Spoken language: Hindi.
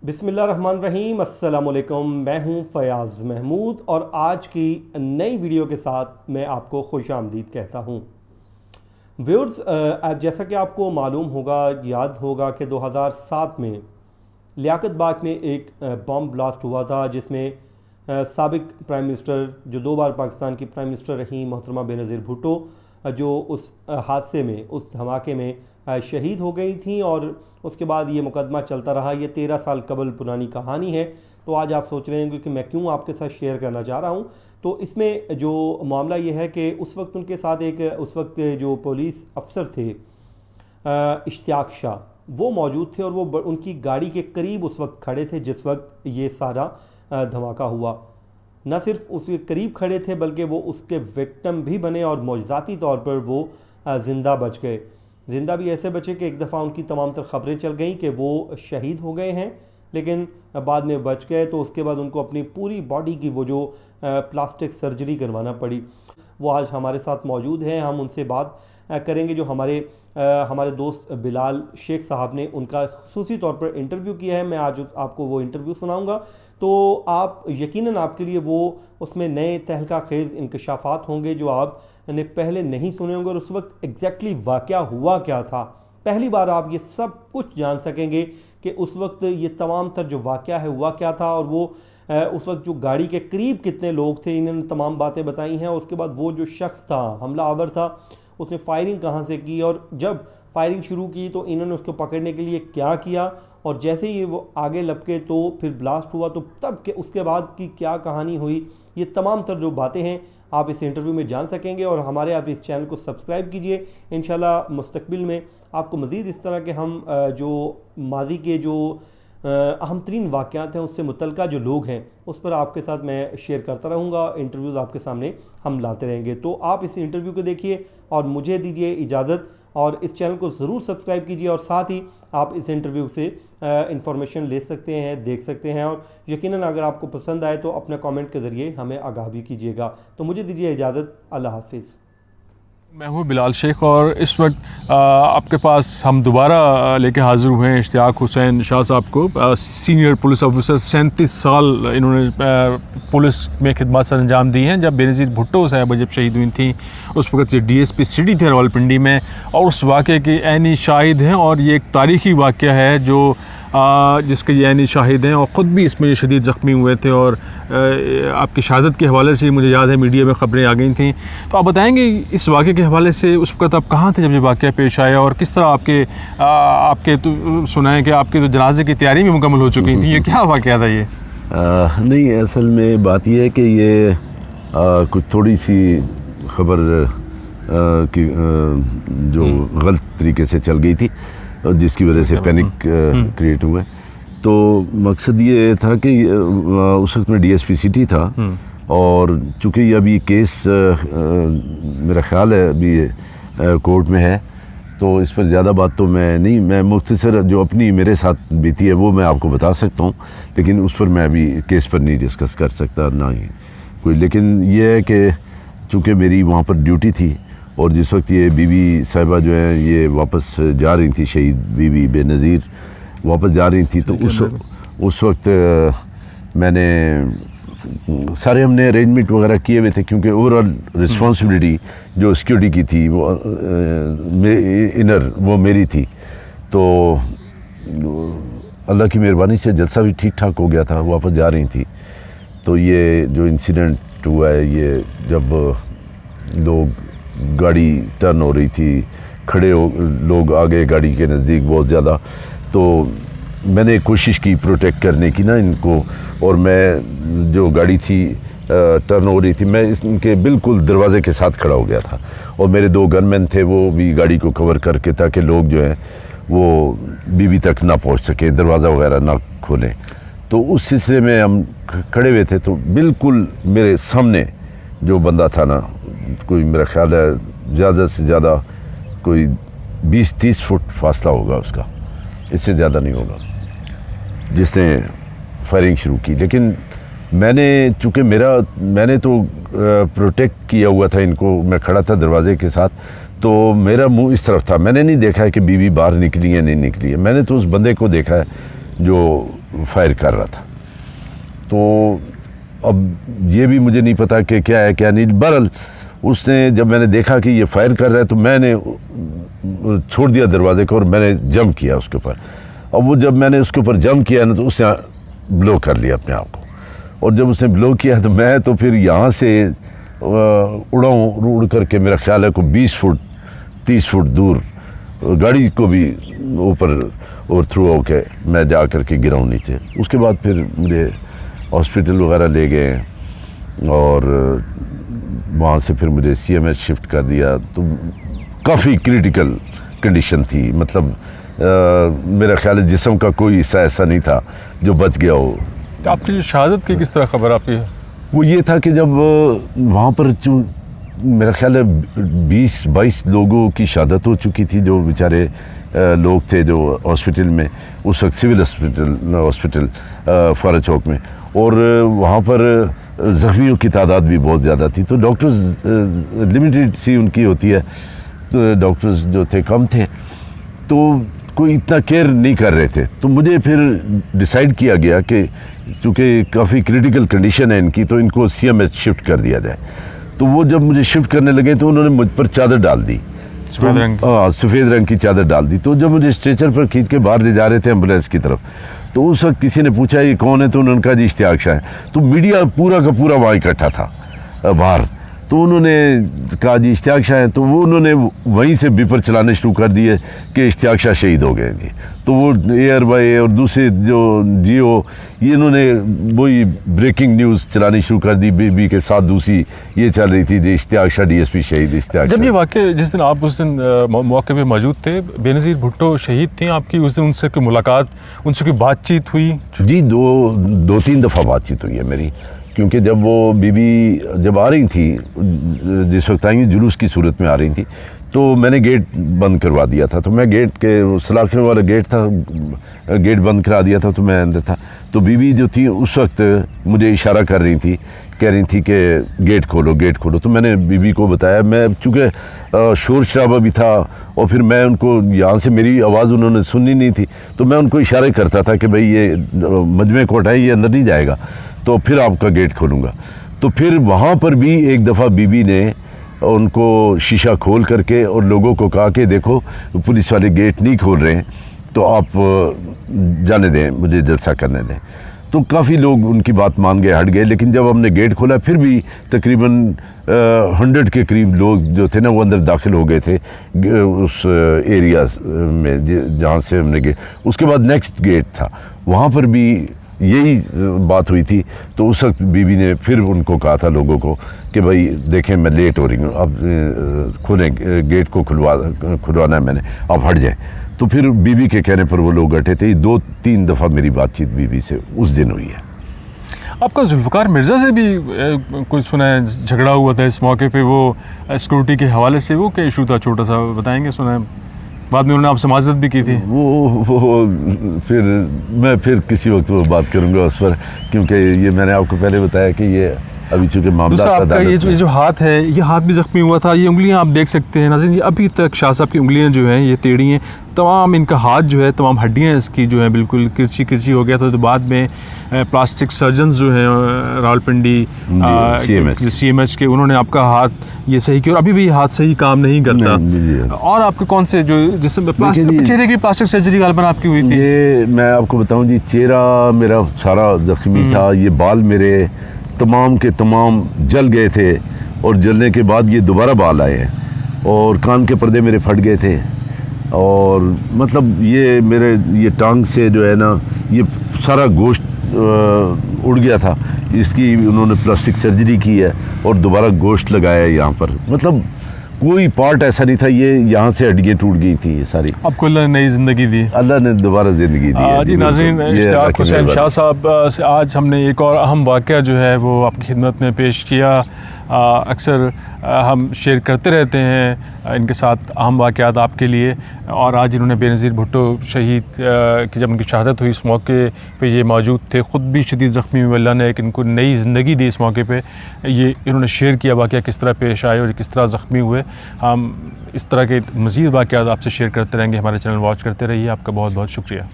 बिस्मिल्लाहिर्रहमानिर्रहीम, अस्सलामुअलैकुम। मैं हूं फ़याज़ महमूद और आज की नई वीडियो के साथ मैं आपको खुश आमदीद कहता हूं। व्यूअर्स, जैसा कि आपको मालूम होगा, याद होगा कि 2007 में लियाकत बाग में एक बॉम्ब ब्लास्ट हुआ था जिसमें साबिक प्राइम मिनिस्टर, जो 2 बार पाकिस्तान की प्राइम मिनिस्टर रही, मोहतरमा बेनज़ीर भुट्टो, जो उस हादसे में, उस धमाके में शहीद हो गई थी। और उसके बाद ये मुकदमा चलता रहा। ये 13 साल कबल पुरानी कहानी है। तो आज आप सोच रहे हैं कि मैं क्यों आपके साथ शेयर करना चाह रहा हूँ। तो इसमें जो मामला ये है कि उस वक्त उनके साथ उस वक्त जो पुलिस अफसर थे, इश्तियाक शाह, वो मौजूद थे और वो उनकी गाड़ी के करीब उस वक्त खड़े थे जिस वक्त ये सारा धमाका हुआ। न सिर्फ उसके करीब खड़े थे बल्कि वो उसके विक्टिम भी बने और मौजज़ाती तौर पर वो ज़िंदा बच गए। ज़िंदा भी ऐसे बचे कि एक दफ़ा उनकी तमाम तर ख़बरें चल गई कि वो शहीद हो गए हैं, लेकिन बाद में बच गए। तो उसके बाद उनको अपनी पूरी बॉडी की वो जो प्लास्टिक सर्जरी करवाना पड़ी। वो आज हमारे साथ मौजूद हैं। हम उनसे बात करेंगे। जो हमारे दोस्त बिलाल शेख साहब ने उनका ख़ुसूसी तौर पर इंटरव्यू किया है, मैं आज आपको वो इंटरव्यू सुनाऊंगा। तो आप यकीनन आपके लिए वो उसमें नए तहलका खेज़ इंकशाफात होंगे जो आप ने पहले नहीं सुने होंगे, और उस वक्त एग्जैक्टली वाक़या हुआ क्या था। पहली बार आप ये सब कुछ जान सकेंगे कि उस वक्त ये तमाम तर जो वाक़या है हुआ क्या था, और वो उस वक्त जो गाड़ी के करीब कितने लोग थे। इन्होंने तमाम बातें बताई हैं। उसके बाद वो जो शख्स था, हमला आवर था, उसने फायरिंग कहाँ से की, और जब फायरिंग शुरू की तो इन्होंने उसको पकड़ने के लिए क्या किया, और जैसे ही वो आगे लपके तो फिर ब्लास्ट हुआ, तो तब के उसके बाद की क्या कहानी हुई, ये तमाम तर जो बातें हैं आप इस इंटरव्यू में जान सकेंगे। और हमारे आप इस चैनल को सब्सक्राइब कीजिए। इंशाल्लाह मुस्तकबिल में आपको मज़ीद इस तरह के हम जो माजी के जो अहम तरीन वाक़यात हैं उससे मुतल्लिक़ जो लोग हैं उस पर आपके साथ मैं शेयर करता रहूँगा। इंटरव्यूज़ आपके सामने हम लाते रहेंगे। तो आप इस इंटरव्यू को देखिए और मुझे दीजिए इजाज़त, और इस चैनल को ज़रूर सब्सक्राइब कीजिए। और साथ ही आप इस इंटरव्यू से इंफॉर्मेशन ले सकते हैं, देख सकते हैं, और यकीनन अगर आपको पसंद आए तो अपने कमेंट के ज़रिए हमें आगाह भी कीजिएगा। तो मुझे दीजिए इजाज़त। अल्लाह हाफिज़। मैं हूँ बिलाल शेख और इस वक्त आपके पास हम दोबारा लेके हाज़िर हुए हैं इश्तियाक हुसैन शाह साहब को। सीनियर पुलिस ऑफिसर, 37 साल इन्होंने पुलिस में खिदमत सर अंजाम दी हैं। जब बेनज़ीर भुट्टो साहब जब शहीद हुई थी उस वक्त ये DSP सिटी थे रावलपिंडी में, और उस वाक़े के ऐनी शाहिद हैं। और ये एक तारीख़ी वाक़या है जो जिसके ये ऐनी शाहिद हैं, और ख़ुद भी इसमें शदीद ज़ख्मी हुए थे। और आपकी शहादत के हवाले से मुझे याद है मीडिया में ख़बरें आ गई थी। तो आप बताएंगे इस वाक़े के हवाले से उस वक्त आप कहाँ थे जब ये वाक़या पेश आया, और किस तरह आपके तो सुना है कि आपके तो जनाजे की तैयारी भी मुकम्मल हो चुकी थी। ये क्या वाक़या था ये? नहीं, असल में बात यह है कि ये कुछ थोड़ी सी खबर की जो गलत तरीके से चल गई थी, जिसकी वजह से पैनिक क्रिएट हुआ। तो मकसद ये था कि उस वक्त में DSP सिटी था, और चूँकि अभी केस मेरा ख़्याल है अभी कोर्ट में है, तो इस पर ज़्यादा बात तो मैं मुख्तसर जो अपनी मेरे साथ बीती है वो मैं आपको बता सकता हूँ, लेकिन उस पर मैं अभी केस पर नहीं डिस्कस कर सकता ना ही कोई। लेकिन ये है कि चूँकि मेरी वहाँ पर ड्यूटी थी, और जिस वक्त ये बीबी साहिबा जो है ये वापस जा रही थी, शहीद बीबी बेनज़ीर वापस जा रही थी, तो उस वक्त मैंने सारे हमने अरेंजमेंट वगैरह किए हुए थे, क्योंकि ओवरऑल रिस्पॉन्सिबिलिटी जो सिक्योरिटी की थी वो वो मेरी थी। तो अल्लाह की मेहरबानी से जलसा भी ठीक ठाक हो गया था, वापस जा रही थी। तो ये जो इंसिडेंट हुआ है, ये जब लोग गाड़ी टर्न हो रही थी, लोग आ गए गाड़ी के नज़दीक बहुत ज़्यादा, तो मैंने कोशिश की प्रोटेक्ट करने की ना इनको, और मैं जो गाड़ी थी टर्न हो रही थी, मैं इनके बिल्कुल दरवाज़े के साथ खड़ा हो गया था, और मेरे 2 गनमैन थे, वो भी गाड़ी को कवर करके, ताकि लोग जो हैं वो बीबी तक ना पहुंच सके, दरवाज़ा वगैरह ना खोलें। तो उस सिलसिले में हम खड़े हुए थे, तो बिल्कुल मेरे सामने जो बंदा था ना, कोई मेरा ख्याल है ज़्यादा से ज़्यादा कोई 20-30 फुट फासला होगा उसका, इससे ज़्यादा नहीं होगा, जिसने फायरिंग शुरू की। लेकिन चूँकि मैंने तो प्रोटेक्ट किया हुआ था इनको, मैं खड़ा था दरवाजे के साथ, तो मेरा मुंह इस तरफ था। मैंने नहीं देखा है कि बीवी बाहर निकली है नहीं निकली है। मैंने तो उस बंदे को देखा है जो फायर कर रहा था। तो अब ये भी मुझे नहीं पता कि क्या है क्या नहीं। बहरहाल उसने, जब मैंने देखा कि ये फायर कर रहा है तो मैंने छोड़ दिया दरवाजे को और मैंने जंप किया उसके ऊपर। अब वो जब मैंने उसके ऊपर जंप किया ना तो उसने ब्लो कर लिया अपने आप को, और जब उसने ब्लो किया तो मैं तो फिर यहाँ से उड़ करके, मेरा ख्याल है को 20 फुट 30 फुट दूर गाड़ी को भी ऊपर ओवरथ्रू होके मैं जा करके गिरा हूँ नीचे। उसके बाद फिर मुझे हॉस्पिटल वगैरह ले गए और वहाँ से फिर मुझे CMH शिफ्ट कर दिया। तो काफ़ी क्रिटिकल कंडीशन थी, मतलब मेरा ख्याल है जिस्म का कोई हिस्सा ऐसा नहीं था जो बच गया हो। तो आपकी शहादत की किस तरह खबर आपकी है? वो ये था कि जब वहाँ पर जो मेरा ख्याल है 20-22 लोगों की शहादत हो चुकी थी, जो बेचारे लोग थे जो हॉस्पिटल में, उस वक्त सिविल हॉस्पिटल फौरा चौक में, और वहाँ पर ज़ख्मियों की तादाद भी बहुत ज़्यादा थी। तो डॉक्टर्स लिमिटेड सी उनकी होती है, तो डॉक्टर्स जो थे कम थे, तो कोई इतना केयर नहीं कर रहे थे। तो मुझे फिर डिसाइड किया गया कि चूँकि काफ़ी क्रिटिकल कंडीशन है इनकी, तो इनको CMH शिफ्ट कर दिया जाए। तो वो जब मुझे शिफ्ट करने लगे तो उन्होंने मुझ पर चादर डाल दी, सफ़ेद रंग की चादर डाल दी। तो जब मुझे स्ट्रेचर पर खींच के बाहर ले जा रहे थे एम्बुलेंस की तरफ, तो उस वक्त किसी ने पूछा ये कौन है, तो उन्होंने कहा जी इश्तियाक शाह है। तो मीडिया पूरा का पूरा वहाँ इकट्ठा था बाहर, तो उन्होंने कहा जी इश्तियाक शाह है। तो वो उन्होंने वहीं से बीपर चलाने शुरू कर दिए कि इश्तियाक शाह शहीद हो गए जी। तो वो एयर बाय एयर और दूसरे जो जियो, ये इन्होंने वही ब्रेकिंग न्यूज़ चलानी शुरू कर दी। बीबी के साथ दूसरी ये चल रही थी जी इश्तियाक शाह DSP शहीद, इश्तियाक जब शाह। ये वाक़या, जिस दिन आप उस दिन मौके पे मौजूद थे, बेनज़ीर भुट्टो शहीद थी आपकी, उस दिन उनसे कोई मुलाकात, उनसे कोई बातचीत हुई? जी, 2-3 दफ़ा बातचीत हुई है मेरी, क्योंकि जब वो बीबी जब आ रही थी, जिस वक्त आई जुलूस की सूरत में आ रही थी, तो मैंने गेट बंद करवा दिया था। तो मैं गेट के सलाखे वाला गेट था, गेट बंद करा दिया था, तो मैं अंदर था। तो बीबी जो थी उस वक्त मुझे इशारा कर रही थी, कह रही थी कि गेट खोलो गेट खोलो। तो मैंने बीबी को बताया, मैं चूँकि शोर शराबा भी था और फिर मैं उनको यहाँ से मेरी आवाज़ उन्होंने सुननी नहीं थी, तो मैं उनको इशारे करता था कि भाई ये मजमे कोर्ट है, ये अंदर नहीं जाएगा, तो फिर आपका गेट खोलूँगा। तो फिर वहाँ पर भी एक दफ़ा बीबी ने उनको शीशा खोल करके और लोगों को कहा कि देखो पुलिस वाले गेट नहीं खोल रहे हैं, तो आप जाने दें, मुझे जलसा करने दें। तो काफ़ी लोग उनकी बात मान गए, हट गए। लेकिन जब हमने गेट खोला फिर भी तकरीबन 100 के करीब लोग जो थे ना वो अंदर दाखिल हो गए थे उस एरिया में जहाँ से हमने गेट। उसके बाद नेक्स्ट गेट था, वहाँ पर भी यही बात हुई थी। तो उस वक्त बीबी ने फिर उनको कहा था लोगों को कि भाई देखें मैं लेट हो रही हूँ, अब खोलें गेट को खुलवाना है मैंने, आप हट जाएं। तो फिर बीबी के कहने पर वो लोग हटे थे। 2-3 दफ़ा मेरी बातचीत बीबी से उस दिन हुई है। आपका जुल्फ़िकार मिर्ज़ा से भी कुछ सुना है झगड़ा हुआ था इस मौके पे, वो सिक्योरिटी के हवाले से, वो क्या इशू था छोटा सा बताएंगे? सुना है बाद में उन्होंने आपसे माज़रत भी की थी। वो फिर मैं फिर किसी वक्त वो बात करूँगा उस पर, क्योंकि ये मैंने आपको पहले बताया कि ये अभी चूँकि मामला आपका ये जो हाथ है, ये हाथ भी ज़ख्मी हुआ था, ये उंगलियां आप देख सकते हैं नाज़रीन, अभी तक शाह साहब की उंगलियां जो हैं ये टेढ़ी हैं, तमाम इनका हाथ जो है, तमाम हड्डियां इसकी जो है बिल्कुल किरची हो गया था। तो बाद में प्लास्टिक सर्जन्स जो हैं रावलपिंडी CMH के, उन्होंने आपका हाथ ये सही किया और अभी भी हाथ सही काम नहीं करता। और आपके कौन से जो जिसमें चेहरे की प्लास्टिक सर्जरी गालबन आपकी हुई थी? ये मैं आपको बताऊँ जी, चेहरा मेरा सारा ज़ख्मी था, ये बाल मेरे तमाम के तमाम जल गए थे और जलने के बाद ये दोबारा बाल आए हैं, और कान के पर्दे मेरे फट गए थे, और मतलब ये मेरे ये टांग से जो है ना ये सारा गोश्त उड़ गया था। इसकी उन्होंने प्लास्टिक सर्जरी की है और दोबारा गोश्त लगाया है यहाँ पर, मतलब कोई पार्ट ऐसा नहीं था। ये यहाँ से हड्डियाँ टूट गई थी ये सारी। आपको अल्लाह ने नई ज़िंदगी दी, अल्लाह ने दोबारा ज़िंदगी दी। जी नाज़रीन, इश्तियाक हुसैन शाह साहब से आज हमने एक और अहम वाक़या जो है वो आपकी खिदमत में पेश किया। अक्सर हम शेयर करते रहते हैं इनके साथ अहम वाक़यात आपके लिए, और आज इन्होंने बेनज़ीर भुट्टो शहीद की जब उनकी शहादत हुई इस मौके पे ये मौजूद थे, ख़ुद भी शदीद ज़ख्मी हुए, अल्लाह ने एक इनको नई ज़िंदगी दी इस मौके पे। ये इन्होंने शेयर किया वाक़या किस तरह पेश आए और किस तरह ज़ख्मी हुए। हम इस तरह के मज़ीद वाक़यात आपसे शेयर करते रहेंगे, हमारे चैनल वॉच करते रहिए। आपका बहुत बहुत शुक्रिया।